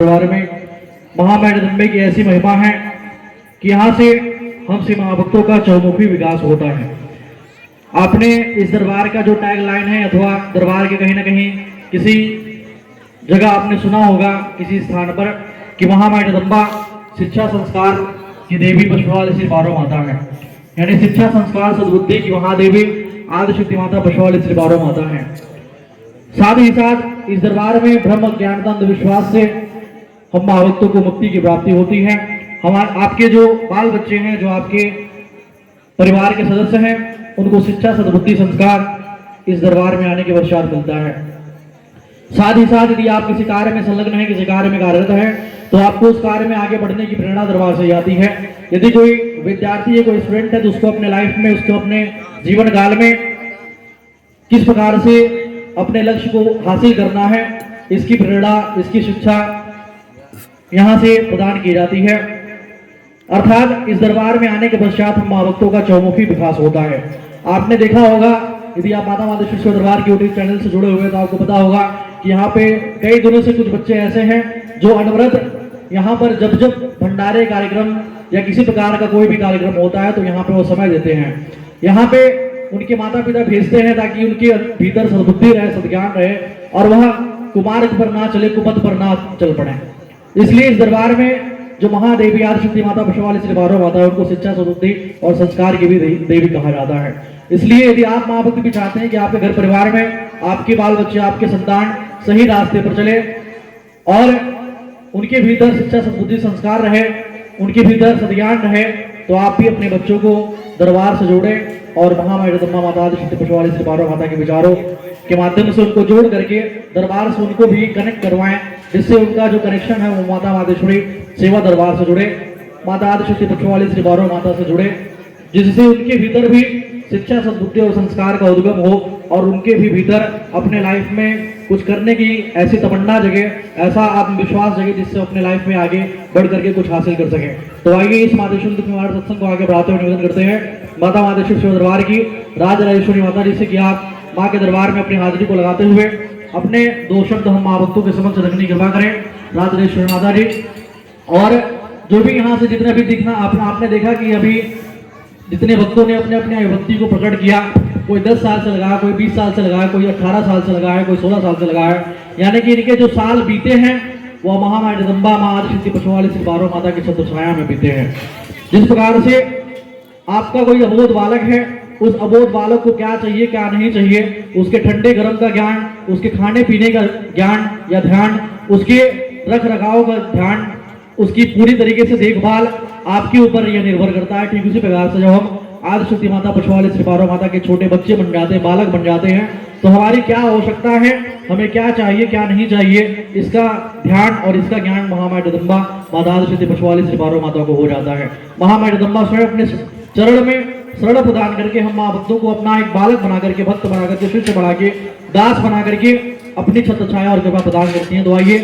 दरबार में महामाया जगदम्बे की ऐसी महिमा है कि यहाँ से हम से महाभक्तों का चौमुखी विकास होता है। आपने इस दरबार का जो टैग लाइन है अथवा दरबार के कहीं ना कहीं किसी जगह आपने सुना होगा किसी स्थान पर कि महामाया जगदम्बा शिक्षा संस्कार की देवी पशुवाल श्री बारो माता है, यानी शिक्षा संस्कार सद्बुद्धि की महादेवी आदिशक्ति माता पशुवाल श्री बारो माता है। साथ ही साथ इस दरबार में ब्रह्म ज्ञानता अंधविश्वास से हम महाभक्तों को मुक्ति की प्राप्ति होती है। हमारे आपके जो बाल बच्चे हैं, जो आपके परिवार के सदस्य हैं, उनको शिक्षा सद्बुद्धि संस्कार इस दरबार में आने के पश्चात मिलता है। साथ ही साथ यदि आप किसी कार्य में संलग्न है, किसी कार्य में कार्यरत है, तो आपको उस कार्य में आगे बढ़ने की प्रेरणा दरबार से आती है। यदि कोई विद्यार्थी है, कोई स्टूडेंट है, तो उसको अपने लाइफ में, उसको अपने जीवन काल में किस प्रकार से अपने लक्ष्य को हासिल करना है, इसकी प्रेरणा, इसकी शिक्षा यहाँ से प्रदान की जाती है। अर्थात इस दरबार में आने के पश्चात हम महाभक्तों का चौमुखी विकास होता है। आपने देखा होगा, यदि आप माता माधेश्वरी दरबार के यूट्यूब चैनल से जुड़े हुए तो आपको पता होगा कि यहाँ पे कई दिनों से कुछ बच्चे ऐसे हैं जो अनवरत यहाँ पर जब जब भंडारे कार्यक्रम या किसी प्रकार का कोई भी कार्यक्रम होता है तो यहाँ पे वो समय देते हैं। यहाँ पे उनके माता पिता भेजते हैं ताकि उनके भीतर सद्बुद्धि रहे, सद्ज्ञान रहे और वह कुमार्ग पर ना चले, कुपथ पर ना चल पड़े। इसलिए इस दरबार में जो महादेवी आदिशक्ति माता पशुवाल श्री बारो माता है, उनको शिक्षा सद्बुद्धि और संस्कार की भी देवी कहा जाता है। इसलिए यदि आप महाभक्त भी चाहते हैं कि आपके घर परिवार में आपके बाल बच्चे, आपके संतान सही रास्ते पर चले और उनके भीतर शिक्षा सद्बुद्धि संस्कार रहे, उनके भीतर सद्ज्ञान रहे, तो आप भी अपने बच्चों को दरबार से जोड़ें और महामाया जगदम्बा माता आदिशक्ति पशुवाल श्री बारो माता के विचारों के माध्यम से उनको जोड़ करके दरबार से उनको भी कनेक्ट करवाएं, जिससे उनका जो कनेक्शन है वो माता माधेश्वरी सेवा दरबार से जुड़े, माता आदिशक्ति पशुवाल श्री बारो माता से जुड़े, जिससे उनके भीतर भी शिक्षा सद्बुद्धि और संस्कार का उद्गम हो और उनके भी भीतर अपने लाइफ में कुछ करने की ऐसी तमन्ना जगे, ऐसा आत्मविश्वास जगे, जिससे अपने लाइफ में आगे बढ़ करके कुछ हासिल कर सके। तो आइए इस माधेश्वरी दुख निवारण सत्संग को आगे बढ़ाते हुए निवेदन करते हैं माता माधेश्वरी सेवा दरबार की राज राजेश्वरी माता जी से कि आप माँ के दरबार में अपनी हाजिरी को लगाते हुए अपने दो शब्द हम महाभक्तों के समक्ष रखने की कृपा करें। राज राजेश्वरी माता जी, और जो भी यहाँ से जितने भी दिखना आपने देखा कि अभी जितने भक्तों ने अपने अपने भक्ति को प्रकट किया, कोई 10 साल से लगाया, कोई 20 साल से लगाया, कोई 18 साल से लगाया, कोई 16 साल से लगाया, यानी कि इनके जो साल बीते हैं वह महामाया जगदम्बा माँ आदिशक्ति पशुवाल श्री बारो माता की छत्र छाया में बीते हैं। जिस प्रकार से आपका कोई अबोध बालक है, उस अबोध बालक को क्या चाहिए क्या नहीं चाहिए, उसके ठंडे गर्म का ज्ञान, उसके खाने पीने का ज्ञान या ध्यान, उसके रख रखाव का ध्यान, उसकी पूरी तरीके से देखभाल आपके ऊपर यह निर्भर करता है। ठीक उसी प्रकार से जब हम आदिशक्ति माता पशुवाल श्री बारो माता के छोटे बच्चे बन जाते हैं, बालक बन जाते हैं, तो हमारी क्या आवश्यकता है, हमें क्या चाहिए क्या नहीं चाहिए, इसका ध्यान और इसका ज्ञान महामाया जगदम्बा माता आदिशक्ति पशुवाल श्री बारो माता को हो जाता है। महामाया जगदम्बा स्वयं अपने चरण में शरण प्रदान करके हम महाभक्तों को अपना एक बालक बना करके, भक्त बना करके, शिष्य बना के, दास बना करके अपनी छत्र छाया और कृपा प्रदान करती हैं। तो आइए